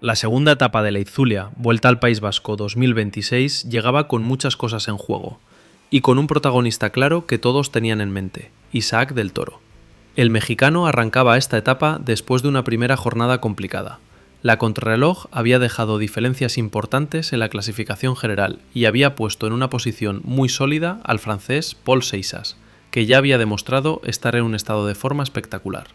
La segunda etapa de la Itzulia, Vuelta al País Vasco 2026, llegaba con muchas cosas en juego, y con un protagonista claro que todos tenían en mente, Isaac del Toro. El mexicano arrancaba esta etapa después de una primera jornada complicada. La contrarreloj había dejado diferencias importantes en la clasificación general y había puesto en una posición muy sólida al francés Paul Seixas, que ya había demostrado estar en un estado de forma espectacular.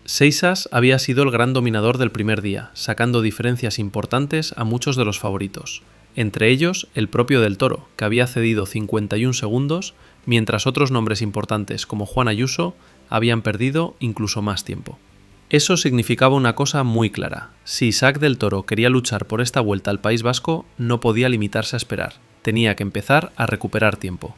Seixas había sido el gran dominador del primer día, sacando diferencias importantes a muchos de los favoritos, entre ellos el propio del Toro, que había cedido 51 segundos, mientras otros nombres importantes como Juan Ayuso habían perdido incluso más tiempo. Eso significaba una cosa muy clara: si Isaac del Toro quería luchar por esta vuelta al País Vasco, no podía limitarse a esperar, tenía que empezar a recuperar tiempo.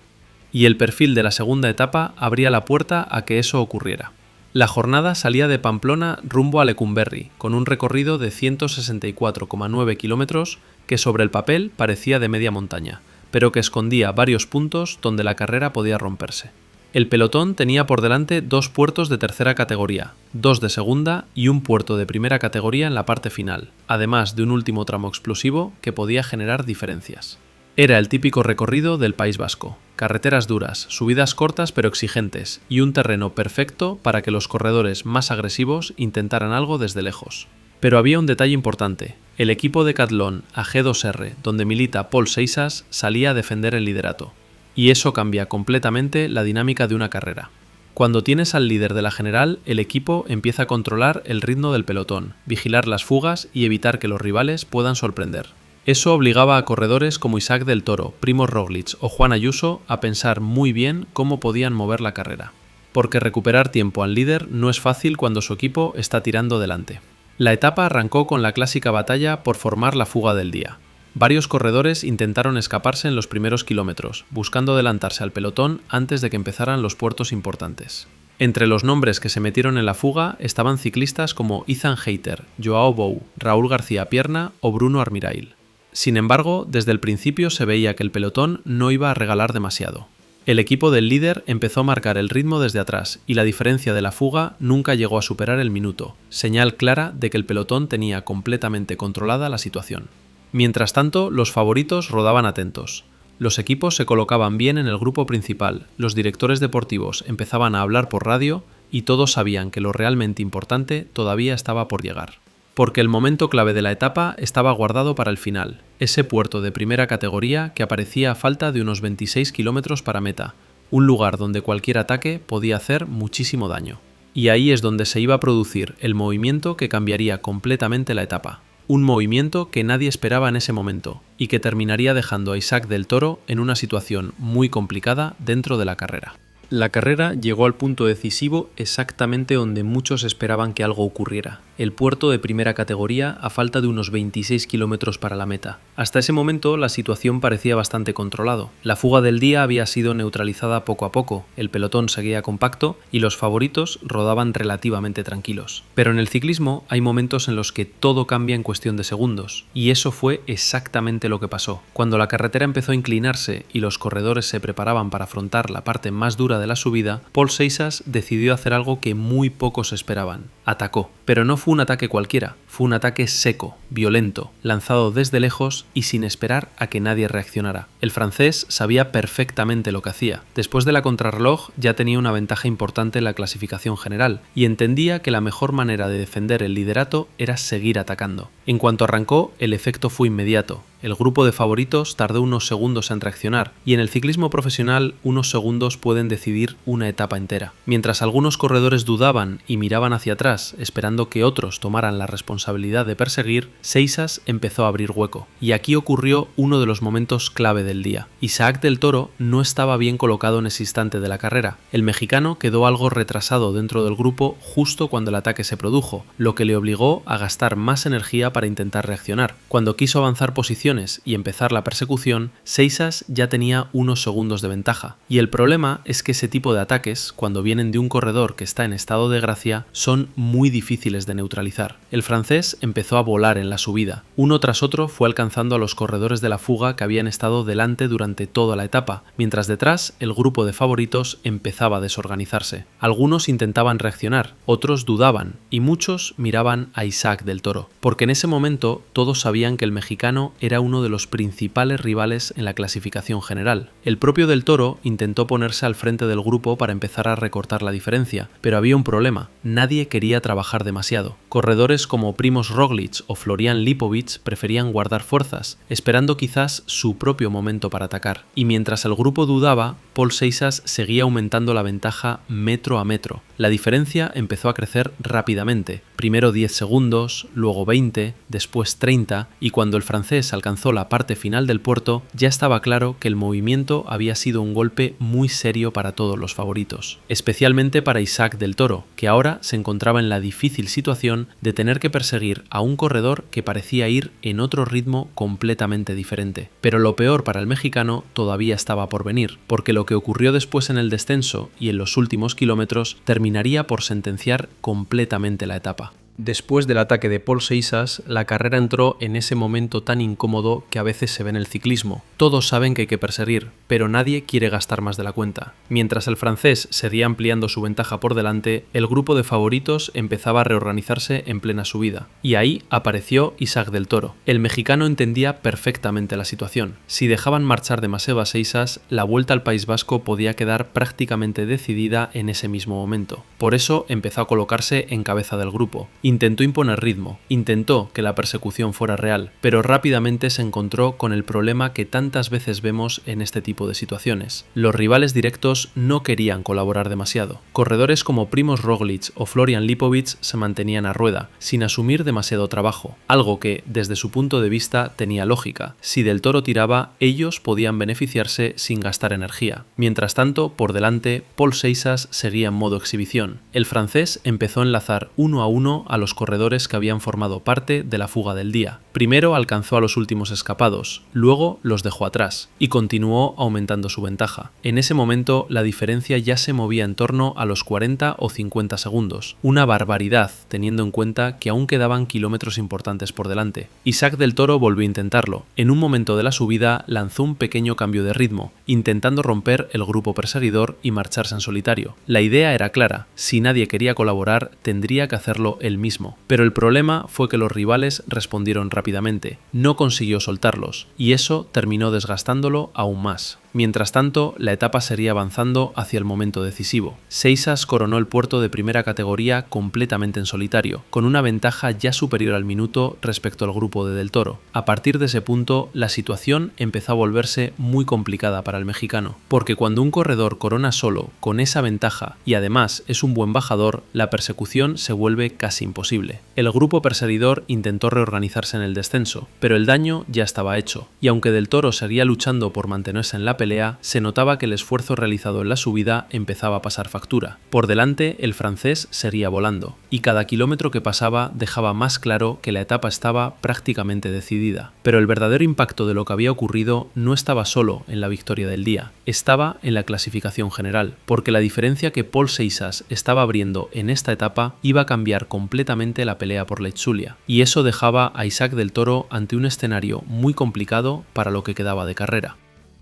Y el perfil de la segunda etapa abría la puerta a que eso ocurriera. La jornada salía de Pamplona rumbo a Lecumberri, con un recorrido de 164,9 kilómetros que sobre el papel parecía de media montaña, pero que escondía varios puntos donde la carrera podía romperse. El pelotón tenía por delante 2 puertos de tercera categoría, 2 de segunda y un puerto de primera categoría en la parte final, además de un último tramo explosivo que podía generar diferencias. Era el típico recorrido del País Vasco: carreteras duras, subidas cortas pero exigentes y un terreno perfecto para que los corredores más agresivos intentaran algo desde lejos. Pero había un detalle importante: el equipo Decathlon AG2R, donde milita Paul Seixas, salía a defender el liderato. Y eso cambia completamente la dinámica de una carrera. Cuando tienes al líder de la general, el equipo empieza a controlar el ritmo del pelotón, vigilar las fugas y evitar que los rivales puedan sorprender. Eso obligaba a corredores como Isaac del Toro, Primož Roglič o Juan Ayuso a pensar muy bien cómo podían mover la carrera. Porque recuperar tiempo al líder no es fácil cuando su equipo está tirando delante. La etapa arrancó con la clásica batalla por formar la fuga del día. Varios corredores intentaron escaparse en los primeros kilómetros, buscando adelantarse al pelotón antes de que empezaran los puertos importantes. Entre los nombres que se metieron en la fuga estaban ciclistas como Ethan Hayter, Joao Bou, Raúl García Pierna o Bruno Armirail. Sin embargo, desde el principio se veía que el pelotón no iba a regalar demasiado. El equipo del líder empezó a marcar el ritmo desde atrás y la diferencia de la fuga nunca llegó a superar el minuto, señal clara de que el pelotón tenía completamente controlada la situación. Mientras tanto, los favoritos rodaban atentos. Los equipos se colocaban bien en el grupo principal, los directores deportivos empezaban a hablar por radio y todos sabían que lo realmente importante todavía estaba por llegar. Porque el momento clave de la etapa estaba guardado para el final, ese puerto de primera categoría que aparecía a falta de unos 26 kilómetros para meta, un lugar donde cualquier ataque podía hacer muchísimo daño. Y ahí es donde se iba a producir el movimiento que cambiaría completamente la etapa. Un movimiento que nadie esperaba en ese momento y que terminaría dejando a Isaac del Toro en una situación muy complicada dentro de la carrera. La carrera llegó al punto decisivo exactamente donde muchos esperaban que algo ocurriera: el puerto de primera categoría a falta de unos 26 kilómetros para la meta. Hasta ese momento la situación parecía bastante controlado. La fuga del día había sido neutralizada poco a poco, el pelotón seguía compacto y los favoritos rodaban relativamente tranquilos. Pero en el ciclismo hay momentos en los que todo cambia en cuestión de segundos, y eso fue exactamente lo que pasó. Cuando la carretera empezó a inclinarse y los corredores se preparaban para afrontar la parte más dura de la subida, Paul Seixas decidió hacer algo que muy pocos esperaban: atacó. Pero no fue un ataque cualquiera, fue un ataque seco, violento, lanzado desde lejos y sin esperar a que nadie reaccionara. El francés sabía perfectamente lo que hacía. Después de la contrarreloj ya tenía una ventaja importante en la clasificación general y entendía que la mejor manera de defender el liderato era seguir atacando. En cuanto arrancó, el efecto fue inmediato. El grupo de favoritos tardó unos segundos en reaccionar, y en el ciclismo profesional unos segundos pueden decidir una etapa entera. Mientras algunos corredores dudaban y miraban hacia atrás, esperando que otros tomaran la responsabilidad de perseguir, Seixas empezó a abrir hueco. Y aquí ocurrió uno de los momentos clave del día. Isaac del Toro no estaba bien colocado en ese instante de la carrera. El mexicano quedó algo retrasado dentro del grupo justo cuando el ataque se produjo, lo que le obligó a gastar más energía para intentar reaccionar. Cuando quiso avanzar posiciones, posiciones y empezar la persecución, Seixas ya tenía unos segundos de ventaja. Y el problema es que ese tipo de ataques, cuando vienen de un corredor que está en estado de gracia, son muy difíciles de neutralizar. El francés empezó a volar en la subida. Uno tras otro fue alcanzando a los corredores de la fuga que habían estado delante durante toda la etapa, mientras detrás el grupo de favoritos empezaba a desorganizarse. Algunos intentaban reaccionar, otros dudaban y muchos miraban a Isaac del Toro, porque en ese momento todos sabían que el mexicano era uno de los principales rivales en la clasificación general. El propio del Toro intentó ponerse al frente del grupo para empezar a recortar la diferencia, pero había un problema: nadie quería trabajar demasiado. Corredores como Primož Roglič o Florian Lipovic preferían guardar fuerzas, esperando quizás su propio momento para atacar. Y mientras el grupo dudaba, Pol Seixas seguía aumentando la ventaja metro a metro. La diferencia empezó a crecer rápidamente, primero 10 segundos, luego 20, después 30, y cuando el francés alcanzó la parte final del puerto, ya estaba claro que el movimiento había sido un golpe muy serio para todos los favoritos, especialmente para Isaac del Toro, que ahora se encontraba en la difícil situación de tener que perseguir a un corredor que parecía ir en otro ritmo completamente diferente. Pero lo peor para el mexicano todavía estaba por venir, porque lo que ocurrió después en el descenso y en los últimos kilómetros terminaría por sentenciar completamente la etapa. Después del ataque de Pol Seixas, la carrera entró en ese momento tan incómodo que a veces se ve en el ciclismo. Todos saben que hay que perseguir, pero nadie quiere gastar más de la cuenta. Mientras el francés seguía ampliando su ventaja por delante, el grupo de favoritos empezaba a reorganizarse en plena subida. Y ahí apareció Isaac del Toro. El mexicano entendía perfectamente la situación. Si dejaban marchar demasiado a Seixas, la vuelta al País Vasco podía quedar prácticamente decidida en ese mismo momento. Por eso empezó a colocarse en cabeza del grupo. Intentó imponer ritmo, intentó que la persecución fuera real, pero rápidamente se encontró con el problema que tantas veces vemos en este tipo de situaciones. Los rivales directos no querían colaborar demasiado. Corredores como Primož Roglič o Florian Lipovic se mantenían a rueda, sin asumir demasiado trabajo, algo que, desde su punto de vista, tenía lógica. Si del Toro tiraba, ellos podían beneficiarse sin gastar energía. Mientras tanto, por delante, Pol Seixas seguía en modo exhibición. El francés empezó a enlazar uno a uno a los corredores que habían formado parte de la fuga del día. Primero alcanzó a los últimos escapados, luego los dejó atrás y continuó aumentando su ventaja. En ese momento la diferencia ya se movía en torno a los 40 o 50 segundos, una barbaridad teniendo en cuenta que aún quedaban kilómetros importantes por delante. Isaac del Toro volvió a intentarlo. En un momento de la subida lanzó un pequeño cambio de ritmo, intentando romper el grupo perseguidor y marcharse en solitario. La idea era clara: si nadie quería colaborar, tendría que hacerlo él mismo. Pero el problema fue que los rivales respondieron rápidamente. No consiguió soltarlos, y eso terminó desgastándolo aún más. Mientras tanto, la etapa seguía avanzando hacia el momento decisivo. Seixas coronó el puerto de primera categoría completamente en solitario, con una ventaja ya superior al minuto respecto al grupo de Del Toro. A partir de ese punto, la situación empezó a volverse muy complicada para el mexicano, porque cuando un corredor corona solo, con esa ventaja, y además es un buen bajador, la persecución se vuelve casi imposible. El grupo perseguidor intentó reorganizarse en el descenso, pero el daño ya estaba hecho, y aunque Del Toro seguía luchando por mantenerse en la pelea, se notaba que el esfuerzo realizado en la subida empezaba a pasar factura. Por delante, el francés seguía volando, y cada kilómetro que pasaba dejaba más claro que la etapa estaba prácticamente decidida. Pero el verdadero impacto de lo que había ocurrido no estaba solo en la victoria del día, estaba en la clasificación general, porque la diferencia que Pol Seixas estaba abriendo en esta etapa iba a cambiar completamente la pelea por la Itzulia, y eso dejaba a Isaac del Toro ante un escenario muy complicado para lo que quedaba de carrera.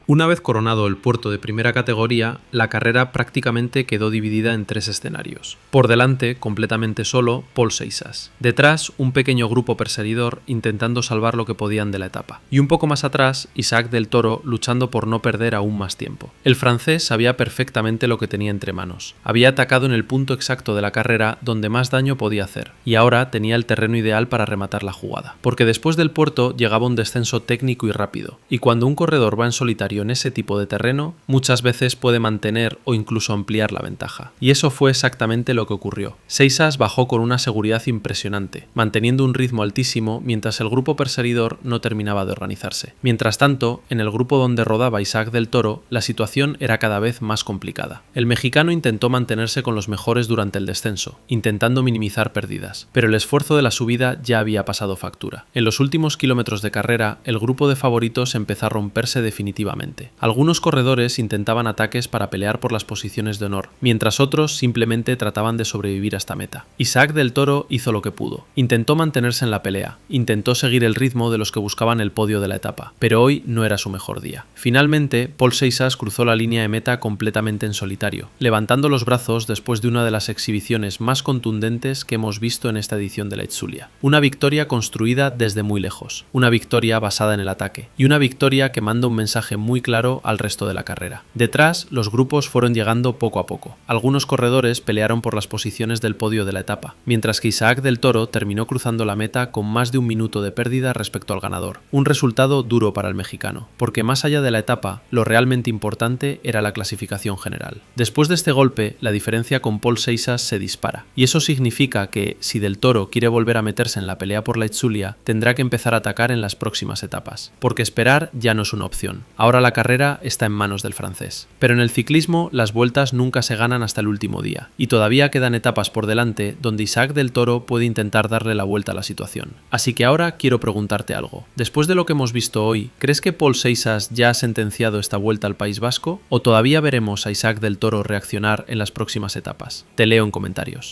Una vez coronado el puerto de primera categoría, la carrera prácticamente quedó dividida en tres escenarios. Por delante, completamente solo, Pol Seixas. Detrás, un pequeño grupo perseguidor intentando salvar lo que podían de la etapa. Y un poco más atrás, Isaac del Toro luchando por no perder aún más tiempo. El francés sabía perfectamente lo que tenía entre manos. Había atacado en el punto exacto de la carrera donde más daño podía hacer, y ahora tenía el terreno ideal para rematar la jugada. Porque después del puerto llegaba un descenso técnico y rápido, y cuando un corredor va en solitario caballo en ese tipo de terreno muchas veces puede mantener o incluso ampliar la ventaja. Y eso fue exactamente lo que ocurrió. Seixas bajó con una seguridad impresionante, manteniendo un ritmo altísimo mientras el grupo perseguidor no terminaba de organizarse. Mientras tanto, en el grupo donde rodaba Isaac del Toro, la situación era cada vez más complicada. El mexicano intentó mantenerse con los mejores durante el descenso, intentando minimizar pérdidas, pero el esfuerzo de la subida ya había pasado factura. En los últimos kilómetros de carrera, el grupo de favoritos empezó a romperse definitivamente. Algunos corredores intentaban ataques para pelear por las posiciones de honor, mientras otros simplemente trataban de sobrevivir hasta meta. Isaac del Toro hizo lo que pudo. Intentó mantenerse en la pelea, intentó seguir el ritmo de los que buscaban el podio de la etapa, pero hoy no era su mejor día. Finalmente, Pol Seixas cruzó la línea de meta completamente en solitario, levantando los brazos después de una de las exhibiciones más contundentes que hemos visto en esta edición de la Itzulia. Una victoria construida desde muy lejos, una victoria basada en el ataque, y una victoria que manda un mensaje muy claro al resto de la carrera. Detrás, los grupos fueron llegando poco a poco. Algunos corredores pelearon por las posiciones del podio de la etapa, mientras que Isaac del Toro terminó cruzando la meta con más de un minuto de pérdida respecto al ganador. Un resultado duro para el mexicano, porque más allá de la etapa, lo realmente importante era la clasificación general. Después de este golpe, la diferencia con Pol Seixas se dispara, y eso significa que, si del Toro quiere volver a meterse en la pelea por la Itzulia, tendrá que empezar a atacar en las próximas etapas, porque esperar ya no es una opción. Ahora la carrera está en manos del francés. Pero en el ciclismo, las vueltas nunca se ganan hasta el último día, y todavía quedan etapas por delante donde Isaac del Toro puede intentar darle la vuelta a la situación. Así que ahora quiero preguntarte algo. Después de lo que hemos visto hoy, ¿crees que Pol Seixas ya ha sentenciado esta vuelta al País Vasco? ¿O todavía veremos a Isaac del Toro reaccionar en las próximas etapas? Te leo en comentarios.